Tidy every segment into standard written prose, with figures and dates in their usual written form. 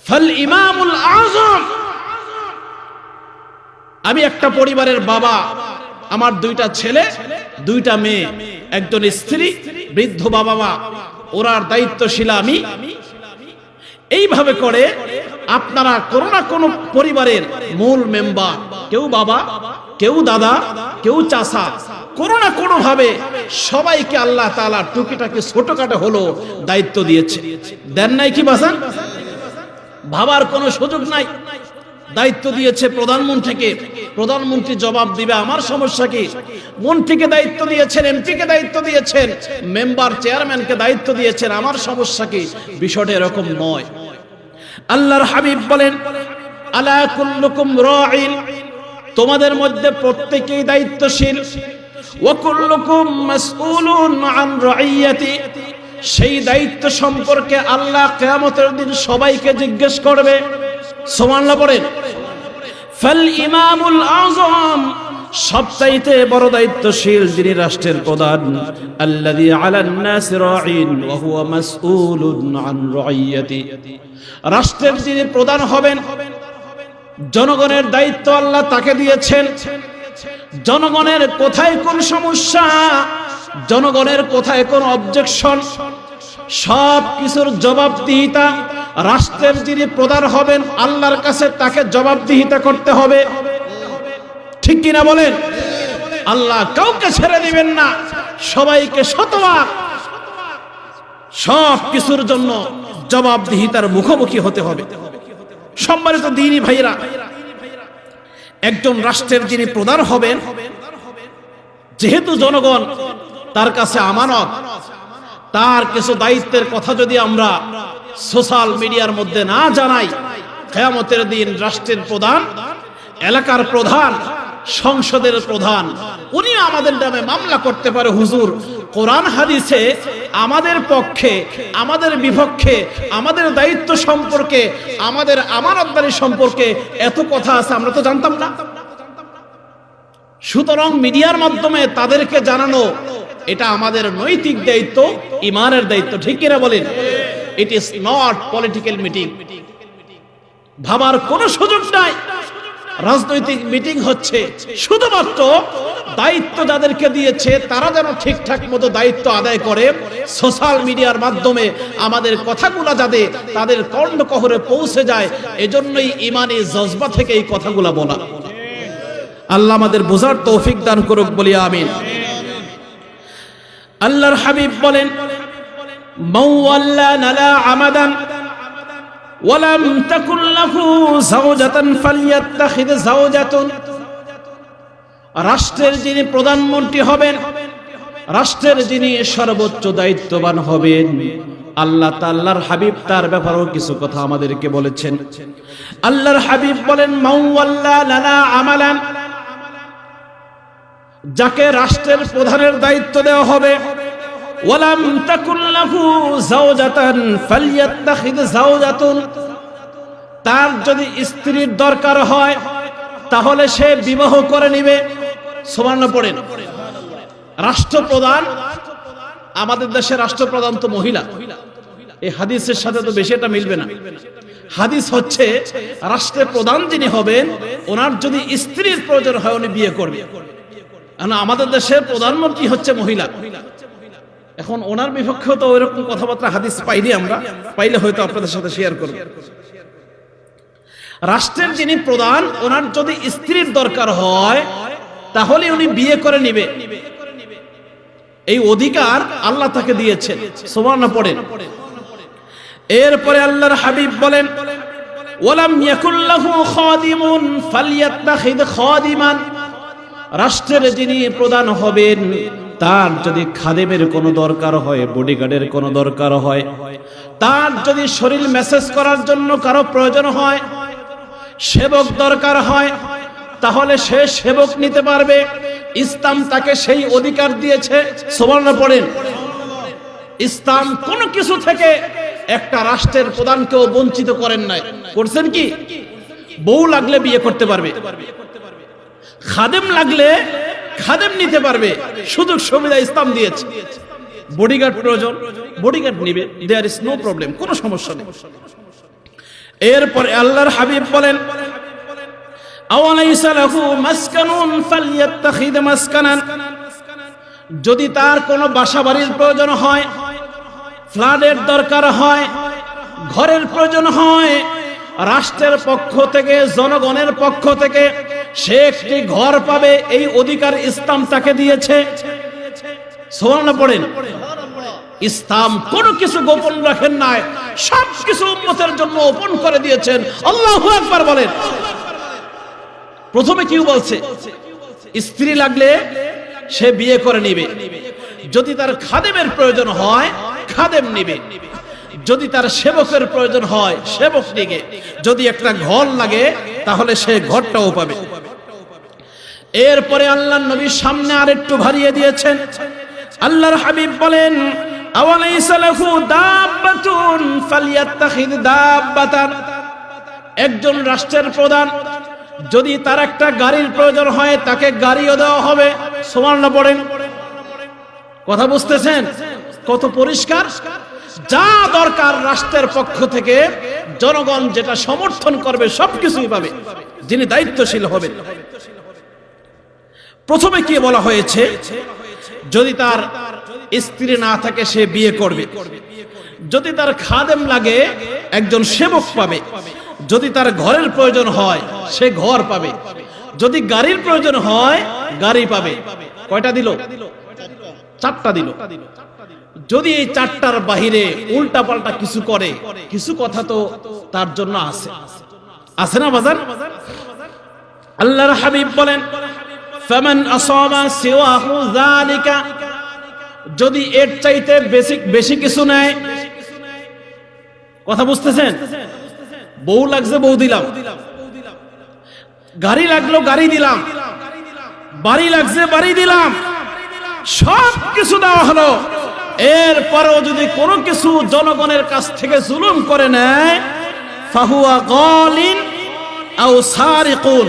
ফাল ইমামুল আযম, আমি একটা পরিবারের বাবা, আমার দুইটা ছেলে দুইটা মেয়ে, একজন স্ত্রী, বৃদ্ধ বাবা মা, ওরার দায়িত্বশীল আমি। এইভাবে করে আপনারা কোনো না কোনো পরিবারের মূল মেম্বার, কেউ বাবা, কেউ দাদা, কেউ চাচা, কোনো না কোনো ভাবে সবাইকে আল্লাহ তাআলা টুকিটাকি ছোটখাটো হলো দায়িত্ব দিয়েছে। দেন নাই কি বাসান? ভাবার কোনো সুযোগ নাই। দায়িত্ব দিয়েছে প্রধানমন্ত্রীকে, প্রধানমন্ত্রী জবাব দিবে আমার সমস্যা কি। মন্ত্রীকে দায়িত্ব দিয়েছেন, এমপিকে দায়িত্ব দিয়েছেন, মেম্বার চেয়ারম্যানকে দায়িত্ব দিয়েছেন, আমার সমস্যা কি। বিষয়টা এরকম নয়। আল্লাহর হাবিব বলেন, আলা কুল্লুকুম রাঈন, তোমাদের মধ্যে প্রত্যেকেই দায়িত্বশীল, ওয়া কুল্লুকুম মাসউলুন আন রাইয়াতি, সেই দায়িত্ব সম্পর্কে আল্লাহ কিয়ামতের দিন সবাইকে জিজ্ঞেস করবে। সুবহানাল্লাহ পড়েন। ফাল ইমামুল আযম, সবচাইতে বড় দায়িত্বশীল যিনি রাষ্ট্রের প্রধান, আল্লাযী আলান নাস রাঈন ওয়া হুয়া মাসউলুন আন রাইয়াতি, রাষ্ট্রের যিনি প্রধান হবেন, জনগণের দায়িত্ব আল্লাহ তাকে দিয়েছেন। জনগণের কোথায় কোন সমস্যা, জনগণের কোথায় কোন অবজেকশন, সব কিছুর জবাবদিহিতা রাষ্ট্রের যিনি প্রধান হবেন আল্লাহর কাছে তাকে জবাবদিহিতা করতে হবে। ঠিক কিনা বলেন? আল্লাহ কাউকে ছেড়ে দিবেন না, সবাইকে শতভাগ সব কিছুর জন্য জবাবদিহিতার মুখোমুখি হতে হবে। সম্মানিত দ্বীনী ভাইরা, একজন রাষ্ট্রের যিনি প্রধান হবেন, যেহেতু জনগণ তার কাছে আমানত, তার কিছু দায়িত্বের কথা যদি আমরা সোশ্যাল মিডিয়ার মধ্যে না জানাই, কিয়ামতের দিন রাষ্ট্রের প্রধান, এলাকার প্রধান, সংসদের প্রধান, উনি আমাদের নামে মামলা করতে পারে। হুজুর, কোরআন হাদিসে আমাদের পক্ষে, আমাদের বিপক্ষে, আমাদের দায়িত্ব সম্পর্কে, আমাদের আমানতদারি সম্পর্কে এত কথা আছে, আমরা তো জানতাম না। সুতরাং মিডিয়ার মাধ্যমে তাদেরকে জানানো এটা আমাদের নৈতিক দায়িত্ব, ঈমানের দায়িত্ব। ঠিক কিনা বলেন? It is not political meeting. ভাবার কোনো সুযোগ নাই। রাজনৈতিক মিটিং হচ্ছে শুধুমাত্র দায়িত্ব যাদেরকে দিয়েছে তারা যেন ঠিকঠাক মতো দায়িত্ব আদায় করে, সোশ্যাল মিডিয়ার মাধ্যমে আমাদের কথাগুলো যাতে তাদের কর্ণকহরে পৌঁছে যায়, এজন্যই ঈমানি জজবা থেকে এই কথাগুলো বলা। আল্লাহ আমাদের বোঝার তৌফিক দান করুক, বলি আমিন। আল্লাহর হাবিব বলেন, মাওয়াল্লানা লা আমাদান ওয়ালাম তাকুল লাহু যাওজাতান ফালইয়াত্তাখিয যাওজাতুন, রাষ্ট্রের যিনি প্রধানমন্ত্রী হবেন, রাষ্ট্রের যিনি সর্বোচ্চ দায়িত্ববান হবেন, আল্লাহ তাআলার হাবিব তার ব্যাপারেও কিছু কথা আমাদেরকে বলেছেন। আল্লাহর হাবিব বলেন, মাওয়াল্লানা লা আমালান, যাকে রাষ্ট্রের প্রধানের দায়িত্ব দেওয়া হবে, ওয়ালাম তাকুল লাহু যাওজাতান ফালইয়াত্তাখিয যাওজাতুন, তার যদি স্ত্রীর দরকার হয় তাহলে সে বিবাহ করে নেবে। সুবহানাল্লাহ পড়েন। রাষ্ট্রপ্রধান, আমাদের দেশের রাষ্ট্রপ্রধান তো মহিলা। এই হাদিসের সাথে তো বেশি এটা মিলবে না। হাদিস হচ্ছে রাষ্ট্রের প্রধান যিনি হবেন ওনার যদি স্ত্রীর প্রয়োজন হয় উনি বিয়ে করবে। আমাদের দেশের প্রধানমন্ত্রী হচ্ছে মহিলা। এখন ওনার বিপক্ষে তো ওইরকম কথাবার্তা হাদিস পাইনি আমরা, পাইলে হয়তো আপনাদের সাথে শেয়ার করব। রাষ্ট্রের যিনি প্রধান ওনার যদি স্ত্রীর দরকার হয় তাহলে উনি বিয়ে করে নেবে, এই অধিকার আল্লাহ তাকে দিয়েছেন। সুবহানাল্লাহ পড়েন। এরপরে আল্লাহর হাবিব বলেন, ওয়ালাম ইয়াকুল লাহু খাদিমুন ফালইয়াত্তাখিয খাদিমান, রাষ্ট্রের যিনি প্রধান হবেন তার যদি খাদেমের কোনো দরকার হয়, বডিগার্ডের কোনো দরকার হয়, তার যদি শরীর মেসেজ করার জন্য কারো প্রয়োজন হয়, সেবক দরকার হয়, তাহলে সে সেবক নিতে পারবে। ইসলাম তাকে সেই অধিকার দিয়েছে। সুবহানাল্লাহ পড়েন। ইসলাম কোন কিছু থেকে একটা রাষ্ট্রের প্রধানকেও বঞ্চিত করেন নাই। করছেন কি? বউ লাগলে বিয়ে করতে পারবে, খাদেম লাগলে খাদেম নিতে পারবে, সুযোগ সুবিধা ইসলাম দিয়েছে। বডিগার্ড প্রয়োজন, বডিগার্ড নিবে, দেয়ার ইজ নো প্রবলেম, কোনো সমস্যা নেই। এরপরে আল্লাহর হাবিব বলেন, আওয়ালাইসা লাহু মাসকানুন ফালইয়াত্তাখিদ মাসকানান, যদি তার কোনো বাসাবাড়ির প্রয়োজন হয়, ফ্ল্যাটের দরকার হয়, ঘরের প্রয়োজন হয়, রাষ্ট্রের পক্ষ থেকে, জনগণের পক্ষ থেকে সে একটি ঘর পাবে, এই অধিকার ইসলাম তাকে দিয়েছে। সুবহানাল্লাহ পড়েন। ইসলাম কোনো কিছু গোপন রাখেন নাই, সব কিছু উম্মতের জন্য ওপেন করে দিয়েছেন। আল্লাহু আকবার বলেন। প্রথমে কি বলছে? স্ত্রী লাগলে সে বিয়ে করে নিবে, যদি তার খাদেমের প্রয়োজন হয় খাদেম নিবে, যদি তার সেবকের প্রয়োজন হয় সেবক নিবে, যদি একটা ঘর লাগে তাহলে সে ঘরটাও পাবে। এরপরে আল্লাহর নবীর সামনে আরেকটু বাড়িয়ে দিয়েছেন। আল্লাহর হাবিব বলেন, আওয়ালাইসা লাহু দাব্বাতুন ফালইয়াত্তাখিদ দাব্বাতান, একজন রাষ্ট্রের প্রধান যদি তার একটা গাড়ির প্রয়োজন হয় তাকে গাড়িও দেওয়া হবে। সুবহানাল্লাহ পড়েন। কথা বুঝতেছেন? কত পরিষ্কার। যা দরকার রাষ্ট্রের পক্ষ থেকে জনগণ যেটা সমর্থন করবে সবকিছুই পাবে, যিনি দায়িত্বশীল হবেন। প্রথমে কি বলা হয়েছে? যদি তার স্ত্রী না থাকে সে বিয়ে করবে, যদি তার খাদেম লাগে একজন সেবক পাবে, যদি তার ঘরের প্রয়োজন হয় সে ঘর পাবে, যদি গাড়ির প্রয়োজন হয় গাড়ি পাবে। কয়টা দিল? চারটা দিল। যদি এই চারটার বাহিরে উল্টা পাল্টা কিছু করে, কিছু কথা তো তার জন্য আছে, আছে না বাজার? আল্লাহর হাবিব বলেন, ফামান আসাবা সিওয়াহু যালিকা, যদি এর চাইতে বেশি কিছু নেয়। কথা বুঝতেছেন? বউ লাগছে বউ দিলাম, গাড়ি লাগলো গাড়ি দিলাম, বাড়ি লাগছে বাড়ি দিলাম, সব কিছু দেওয়া হলো। এরপরেও যদি কোনো কিছু জনগণের কাছ থেকে জুলুম করে নেয়, ফাহুয়া গালিন আও সারিকুন,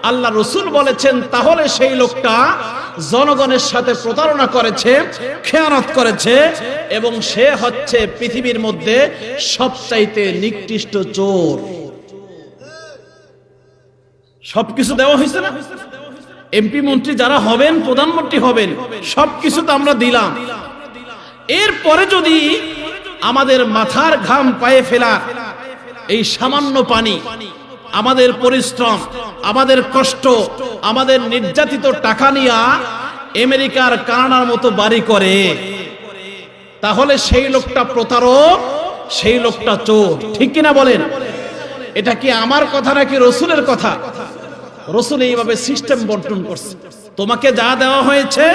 আল্লাহ রাসূল বলেছেন তাহলে সেই লোকটা জনগণের সাথে প্রতারণা করেছে, খেয়ানত করেছে, এবং সে হচ্ছে পৃথিবীর মধ্যে সবচাইতে নিকৃষ্ট চোর। সবকিছু দেওয়া হয়েছে না? এমপি মন্ত্রী যারা হবেন, প্রধানমন্ত্রী হবেন, সবকিছু তো আমরা দিলাম। এরপরে যদি আমাদের মাথার ঘাম পায়ে ফেলা এই সামান্য পানি, আমাদের পরিশ্রম, আমাদের কষ্ট, আমাদের নির্যাতিত টাকা নিয়ে আমেরিকার কানাডার মতো বাড়ি করে, তাহলে সেই লোকটা প্রতারক, সেই লোকটা চোর। ঠিক কিনা বলেন? এটা কি আমার কথা নাকি রসুলের কথা? রসুল এইভাবে সিস্টেম বন্টন করছে, তোমাকে যা দেওয়া হয়েছে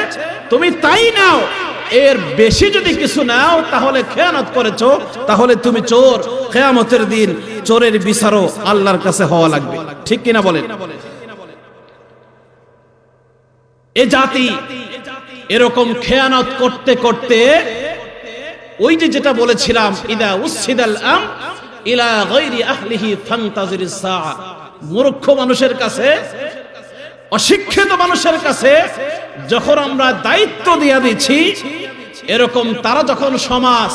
তুমি তাই নাও, এর বেশি যদি কিছু নাও তাহলে খেয়ানত করেছো, তাহলে তুমি চোর। কিয়ামতের দিন চোরের বিচারও আল্লাহর কাছে হওয়া লাগবে। ঠিক কিনা বলেন? এ জাতি এরকম খেয়ানত করতে করতে, ওই যে যেটা বলেছিলাম, ইদা উসিদাল আম ইলা গায়রি আহলিহি ফান্তাজিরিস সাআ, মূর্খ মানুষের কাছে, অশিক্ষিত মানুষের কাছে যখন আমরা দায়িত্ব দিয়ে দিচ্ছি, এরকম তারা যখন সমাজ,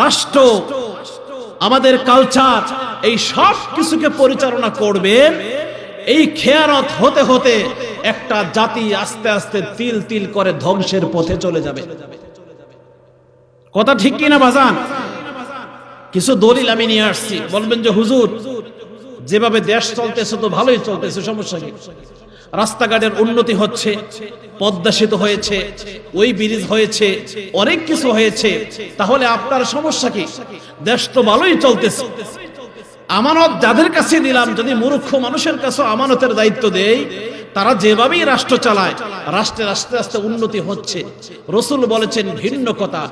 রাষ্ট্র, আমাদের কালচার, এই সব কিছুকে পরিচালনা করবে, এই খেয়ানত হতে হতে একটা জাতি আস্তে আস্তে তিল তিল করে ধ্বংসের পথে চলে যাবে। কথা ঠিক কিনা বাজান? কিছু দলিল আমি নিয়ে আসছি। বলবেন যে হুজুর, যেভাবে দেশ চলতেছে তো ভালোই চলতেছে, সমস্যা কি? রাস্তাঘাটের উন্নতি হচ্ছে, পদ্মা সেতু হয়েছে, ওই ব্রিজ হয়েছে, অনেক কিছু হয়েছে, তাহলে আপনার সমস্যা কি? দেশ তো ভালোই চলতেছে। আমানত যাদের কাছে দিলাম, যদি মূর্খ মানুষের কাছে আমানতের দায়িত্ব দেই, তারা যেভাবেই রাষ্ট্র চালায়, রাষ্ট্রের আস্তে আস্তে উন্নতি হচ্ছে। রাসূল বলেছেন ভিন্ন কথা,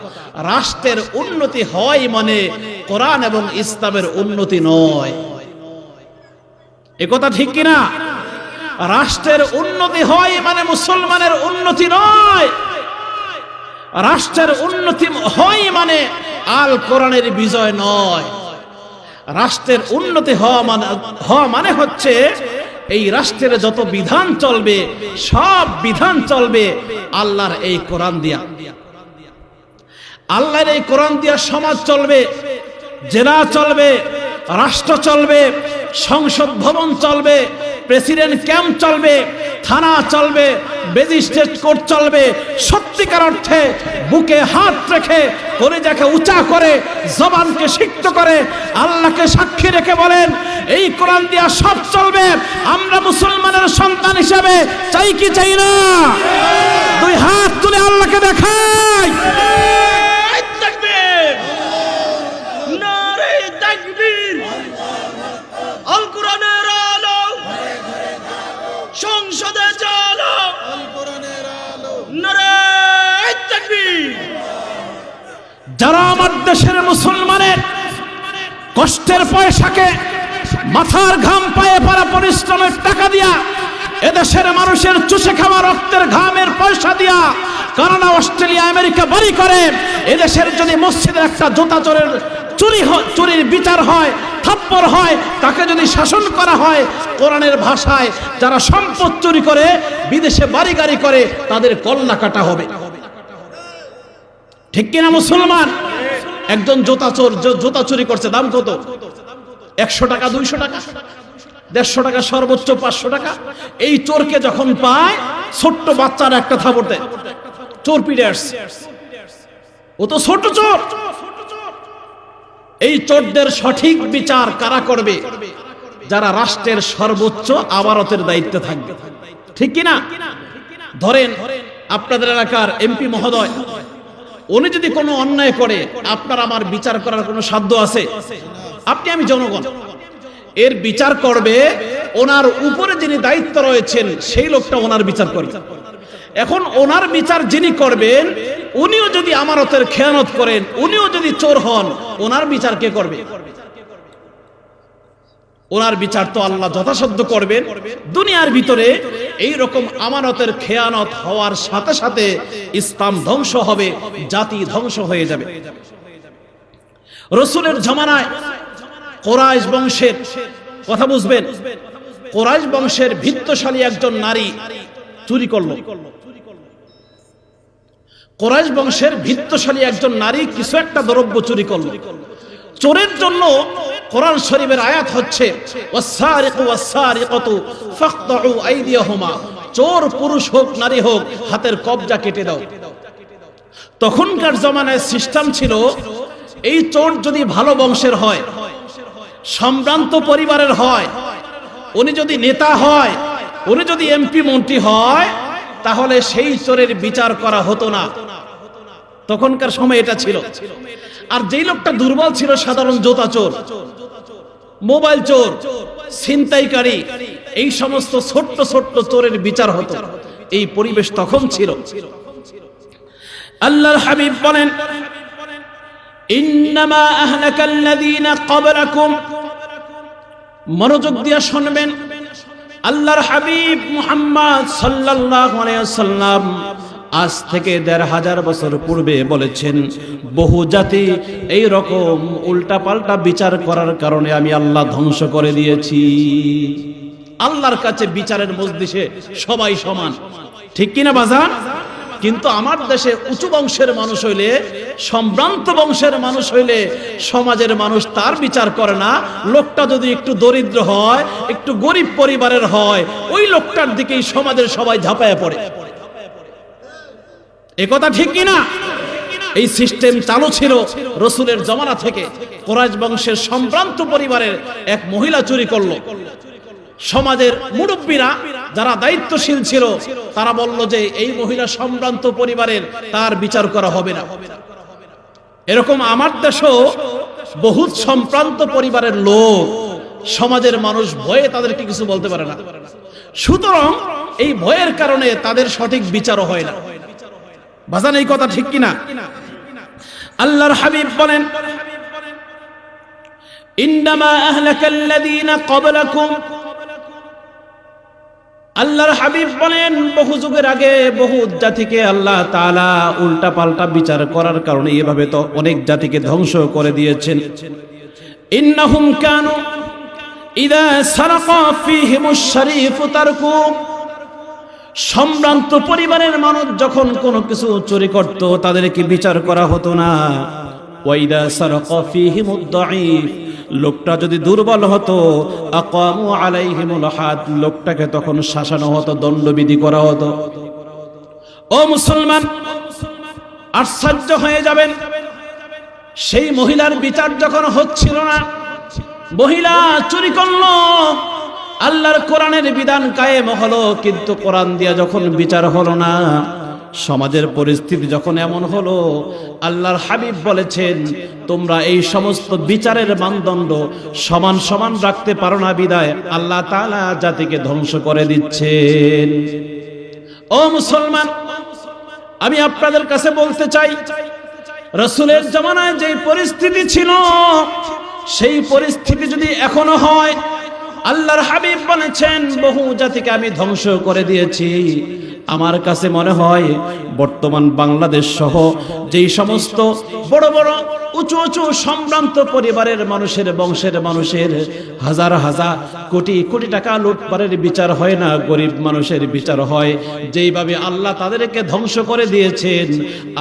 রাষ্ট্রের উন্নতি হয় মানে কোরআন এবং ইসলামের উন্নতি নয়। এ কথা ঠিক কিনা? রাষ্ট্রের উন্নতি হয় মানে মুসলমানের উন্নতি নয়। রাষ্ট্রের উন্নতি হয় মানে আল কোরআনের বিজয় নয়। রাষ্ট্রের উন্নতি হওয়া মানে হচ্ছে এই রাষ্ট্রের যত বিধান চলবে, সব বিধান চলবে আল্লাহর এই কোরআন দিয়া। আল্লাহর এই কোরআন দিয়া সমাজ চলবে, জেলা চলবে, রাষ্ট্র চলবে, সংসদ ভবন চলবে, প্রেসিডেন্ট ক্যাম্প চলবে, থানা চলবে, ম্যাজিস্ট্রেট কোর্ট চলবে। সত্যিকার অর্থে বুকে হাত রেখে কলিজাকে উঁচা করে জবানকে সিক্ত করে আল্লাহকে সাক্ষী রেখে বলেন, এই কোরআন দিয়া সব চলবে। আমরা মুসলমানের সন্তান হিসেবে চাই কি চাই না? দুই হাত তুলে আল্লাহকে দেখাই। সংসদে চলো, যারা আমার দেশের মুসলমানের কষ্টের পয়সাকে মাথার ঘাম পায়ে পড়া পরিশ্রমের টাকা দিয়া, এদেশের মানুষের চুষে খাওয়া রক্তের ঘামের পয়সা দিয়া কানাডা, অস্ট্রেলিয়া, আমেরিকা বাড়ি করে, এদেশের যদি মসজিদের একটা জুতা চুরির বিচার হয়, থাপ্পড় হয়, তাকে যদি শাসন করা হয়, কোরআনের ভাষায় যারা সম্পদ চুরি করে বিদেশে বাড়ি গাড়ি করে তাদের কল্লা কাটা হবে। ঠিক কিনা মুসলমান? একজন জুতা চুরি করছে, দাম কত? 100 টাকা, 200 টাকা, 150 টাকা, সর্বোচ্চ 500 টাকা। এই চোরকে যখন পায়, ছোট্ট বাচ্চারা একটা থাপড় দেয়, চোর পিটে আসছে, ও তো ছোট চোর। এই চোরদের সঠিক বিচার কারা করবে? যারা রাষ্ট্রের সর্বোচ্চ আদালতের দায়িত্বে থাকবে। ঠিক কিনা? ধরেন আপনাদের এলাকার এমপি মহোদয়, উনি যদি কোনো অন্যায় করে, আপনার আমার বিচার করার কোনো সাধ্য আছে? আপনি আমি জনগণ, এর বিচার করবে ওনার উপরে যিনি দায়িত্ব রয়েছেন সেই লোকটা ওনার বিচার করবে। এখন ওনার বিচার যিনি করবেন, উনিও যদি আমানতের খেয়ানত করেন, উনিও যদি চোর হন, ওনার বিচার কে করবে? ওনার বিচার তো আল্লাহ যথাসাধ্য করবেন। দুনিয়ার ভিতরে এই রকম আমানতের খেয়ানত হওয়ার সাথে সাথে ইসলাম ধ্বংস হবে, জাতি ধ্বংস হয়ে যাবে। রাসূলের জামানায় কুরাইশ বংশের কথা বুঝবেন, কুরাইশ বংশের ভিত্তশালী একজন নারী চুরি করলো। কুরাইশ বংশের ভিত্তশালী একজন নারী কিছু একটা দ্রব্য চুরি করলো। চোরের জন্য কোরআন শরীফের আয়াত হচ্ছে, ওয়াস-সারিকু ওয়াস-সারিকাতু ফাকতাউ আইদিয়াহুমা, চোর পুরুষ হোক নারী হোক হাতের কবজা কেটে দাও। তখনকার জমানায় সিস্টেম ছিল, এই চোর যদি ভালো বংশের হয়, সম্ভ্রান্ত পরিবারের হয়, উনি যদি নেতা হয়, উনি যদি এমপি মন্ত্রী হয়, তাহলে সেই চোরের বিচার করা হতো না। তখনকার সময় এটা ছিল। আর যেই লোকটা দুর্বল ছিল, সাধারণ জুতা চোর, মোবাইল চোর, ছিনতাইকারী, এই সমস্ত ছোট্ট ছোট্ট চোরের বিচার হতো। এই পরিবেশ তখন ছিল। আল্লাহর হাবিব বলেন, ইন্নামা আহলাকাল্লাযীনা ক্বাবলাকুম, মনোযোগ দিয়ে শুনবেন। আল্লাহর হাবিব মুহাম্মদ সাল্লাল্লাহু আলাইহি ওয়াসাল্লাম আজ থেকে ১৫০০ বছর পূর্বে বলেছেন, বহু জাতি এই রকম উল্টাপাল্টা বিচার করার কারণে আমি আল্লাহ ধ্বংস করে দিয়েছি। আল্লাহর কাছে বিচারের মজলিসে সবাই সমান, ঠিক কিনা বাজান? কিন্তু আমার দেশে উঁচু বংশের মানুষ হইলে, সম্ভ্রান্ত বংশের মানুষ হইলে সমাজের মানুষ তার বিচার করে না। লোকটা যদি একটু দরিদ্র হয়, একটু গরিব পরিবারের হয়, ওই লোকটার দিকেই সমাজের সবাই ঝাঁপায় পড়ে। এ কথা ঠিক কিনা? এই সিস্টেম চালু ছিল রাসূলের জামানা থেকে। কুরাইশ বংশের সম্ভ্রান্ত পরিবারের এক মহিলা চুরি করলো। সমাজের মুরব্বীরা যারা দায়িত্বশীল ছিল, তারা বলল যে এই মহিলা সম্ভ্রান্ত পরিবারের, তার বিচার করা হবে না। এরকম আমার দেশেও বহুত সম্ভ্রান্ত পরিবারের লোক, সমাজের মানুষ ভয়ে তাদেরকে কিছু বলতে পারে না। সুতরাং এই ভয়ের কারণে তাদের সঠিক বিচারও হয় না। বাজান, এই কথা ঠিক কিনা? আল্লাহর হাবিব বলেন, ইন্নামা আহলাকাল্লাযীনা ক্বাবলাকুম, আল্লাহর হাবিব বলেন, বহু যুগের আগে বহু জাতিকে আল্লাহ তাআলা উল্টা পাল্টা বিচার করার কারণে এভাবে তো অনেক জাতিকে ধ্বংস করে দিয়েছেন। ইন্নাহুম কানু ইযা সারাকা ফীহিমুশ শরীফু তারকু, সম্ভ্রান্ত পরিবারের মানুষ যখন কোনো কিছু চুরি করত, তাদেরকে বিচার করা হতো না। ওয়াইদা সারাকা ফীহিমুদ দাঈফ, লোকটা যদি দুর্বল হতো আকামু আলাইহিমুল হাদ, লোকটাকে তখন শাসানো হতো, দণ্ডবিধি করা হতো। ও মুসলমান, আশ্চর্য হয়ে যাবেন, সেই মহিলার বিচার যখন হচ্ছিল না, মহিলা চুরি করলো, আল্লাহর কোরআনের বিধান কায়েম হলো, কিন্তু কোরআন দিয়া যখন বিচার হলো না, সমাজের পরিস্থিতি যখন এমন হলো, আল্লাহর হাবিব বলেছেন তোমরা এই সমস্ত বিচারের মানদণ্ড সমান সমান রাখতে পারো না, বিদায় আল্লাহ তাআলা জাতিকে ধ্বংস করে দিচ্ছেন। ও মুসলমান, আমি আপনাদের কাছে বলতে চাই, রাসূলের জামানায় যে পরিস্থিতি ছিল, সেই পরিস্থিতি যদি এখনো হয়, আল্লাহর হাবিব বলেছেন বহু জাতিকে আমি ধ্বংস করে দিয়েছি। আমার কাছে মনে হয় বর্তমান বাংলাদেশ সহ যেই সমস্ত বড় বড় উঁচু উঁচু সম্ভ্রান্ত পরিবারের মানুষের বংশের মানুষের হাজার হাজার কোটি কোটি টাকা লুটপাটের বিচার হয় না, গরিব মানুষের বিচার হয়। যেইভাবে আল্লাহ তাদেরকে ধ্বংস করে দিয়েছেন,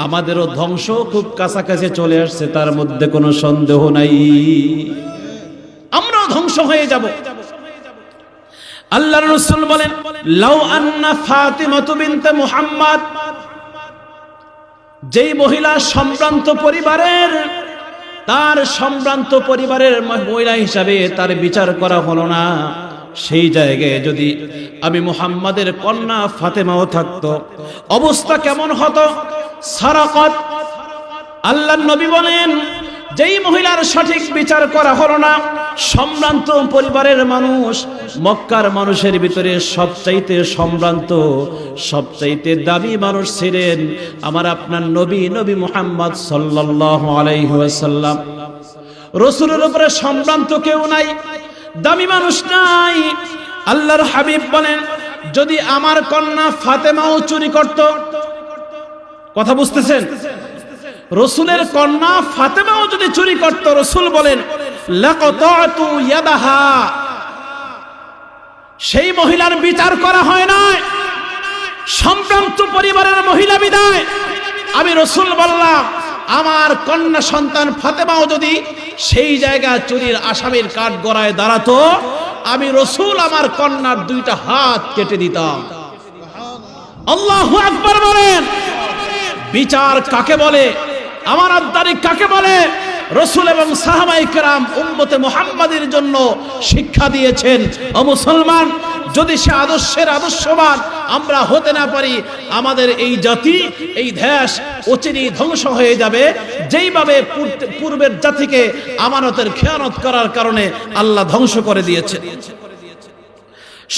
আমাদেরও ধ্বংস খুব কাছাকাছি চলে আসছে, তার মধ্যে কোনো সন্দেহ নাই। আমরাও ধ্বংস হয়ে যাব। আল্লাহর রাসূল বলেন, লাউ আন্না ফাতিমাতু বিনতে মুহাম্মদ, যেই মহিলা সম্ভ্রান্ত পরিবারের, তার সম্ভ্রান্ত পরিবারের মহিলা হিসাবে তার বিচার করা হলো না, সেই জায়গায় যদি আমি মুহাম্মাদের কন্যা ফাতেমাও থাকতো, অবস্থা কেমন হতো? সারাকাত। আল্লাহর নবী বলেন, যেই মহিলার সঠিক বিচার করা হলো না, সম্ভ্রান্ত পরিবারের মানুষ, মক্কার মানুষের ভিতরে সবচাইতে সম্ভ্রান্ত, সবচাইতে দামি মানুষ ছিলেন আমার আপনার নবী, নবী মুহাম্মদ সাল্লাল্লাহু আলাইহি ওয়াসাল্লাম। রাসূলের উপরে সম্ভ্রান্ত কেউ নাই, দামি মানুষ নাই। আল্লাহর হাবিব বলেন, যদি আমার কন্যা ফাতেমাও চুরি করত, কথা বুঝতেছেন? রাসূলের কন্যা ফাতেমাও যদি চুরি করত, রাসূল বলেন লাকাতাতু ইয়াদাহা, সেই মহিলার বিচার করা হয় না, সম্ভ্রান্ত পরিবারের মহিলা বিদায় আমি রাসূল বললাম, আমার কন্যা সন্তান ফাতেমাও যদি সেই জায়গা চুরির আসামির কাঠগড়ায় দাঁড়াতো, আমি রাসূল আমার কন্যার দুইটা হাত কেটে দিতাম। আল্লাহু আকবার বলেন। বিচার কাকে বলে, আমানতদারি কাকে বলে, রাসূল এবং সাহাবায়ে কেরাম উম্মতে মুহাম্মাদের জন্য শিক্ষা দিয়েছেন। ও মুসলমান, যদি সে আদর্শের আদর্শবান আমরা হতে না পারি, আমাদের এই জাতি, এই দেশ অচিরেই ধ্বংস হয়ে যাবে, যেইভাবে পূর্বের জাতিকে আমানতের খেয়ানত করার কারণে আল্লাহ ধ্বংস করে দিয়েছে।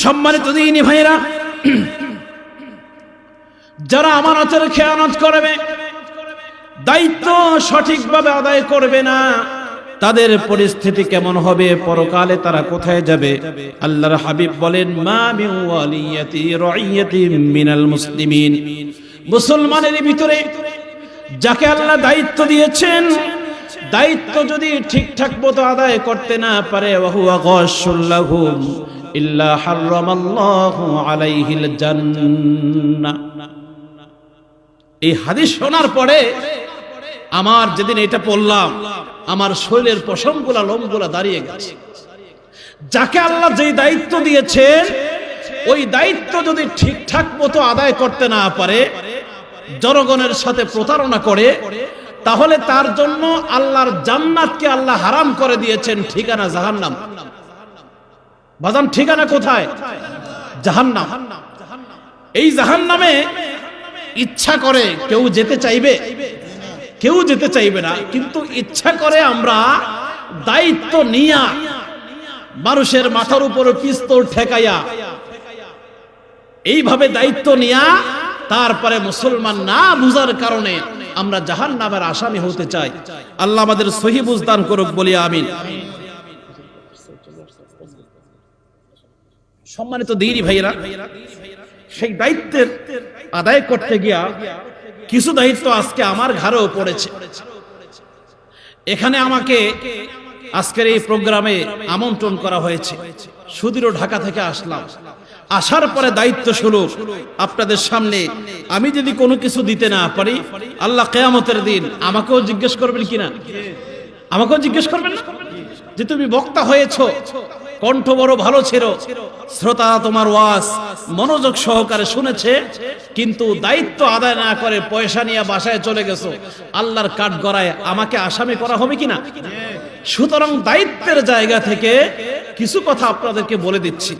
সম্মানিত দিনী ভাইরা, যারা আমানতের খেয়ানত করবে, দায়িত্ব সঠিকভাবে আদায় করবে না, তাদের পরিস্থিতি কেমন হবে, পরকালে তারা কোথায় যাবে? আল্লাহর হাবিব বলেন, মা মিন ওয়ালিয়াতি রাইয়াতিন মিনাল মুসলিমিন, মুসলমানের ভিতরে যাকে আল্লাহ দায়িত্ব দিয়েছেন, দায়িত্ব যদি ঠিকঠাক মতো আদায় করতে না পারে, ওয়া হুয়া গাশুল লাহুম ইল্লা হারামাল্লাহু আলাইহিল জান্নাহ। এই হাদিস শোনার পরে আমার যেদিন এটা পড়লাম, আমার শরীরের পশমগুলা লোমগুলা দাঁড়িয়ে গেছে। যাকে আল্লাহ যেই দায়িত্ব দিয়েছেন, ওই দায়িত্ব যদি ঠিকঠাক মতো আদায় করতে না পারে, জনগণের সাথে প্রতারণা করে, তাহলে তার জন্য আল্লাহর জান্নাতকে আল্লাহ হারাম করে দিয়েছেন, ঠিকানা জাহান্নাম। বাজান, ঠিকানা কোথায়? জাহান্নাম। এই জাহান্নামে ইচ্ছা করে কেউ যেতে চাইবে? কেউ যেতে চাইবে না, কিন্তু ইচ্ছা করে আমরা দায়িত্ব নিয়া, মানুষের মাথার উপর পিস্তল ঠেকাইয়া, এইভাবে দায়িত্ব নিয়া, তারপরে মুসলমান না বুঝার কারণে আমরা জাহান্নামের আসামি হতে চাই। আল্লাহ আমাদের সহি বুঝ দান করুক, বলি আমিন। সম্মানিত দিনী ভাইয়েরা, সেই দায়িত্বের আদায় করতে গিয়া কিছু দায়িত্ব আজকে আমার ঘাড়েও পড়েছে। এখানে আমাকে আজকের এই প্রোগ্রামে আমন্ত্রণ করা হয়েছে, সুদূর ঢাকা থেকে আসলাম। আসার পরে দায়িত্ব শুরু আপনাদের সামনে। আমি যদি কোনো কিছু দিতে না পারি, আল্লাহ কিয়ামতের দিন আমাকেও জিজ্ঞেস করবেন কিনা? আমাকেও জিজ্ঞেস করবেন না? যে তুমি বক্তা হয়েছো, কণ্ঠ বড় ভালো ছিল, শ্রোতা তোমার ওয়াজ মনোযোগ সহকারে শুনেছে, কিন্তু দায়িত্ব আদায় না করে পয়সা নিয়ে বাসায় চলে গেছো, আল্লাহর কাঠগড়ায় আমাকে আসামি করা হবে কিনা? সুতরাং দায়িত্বের জায়গা থেকে কিছু কথা আপনাদেরকে বলে দিচ্ছি।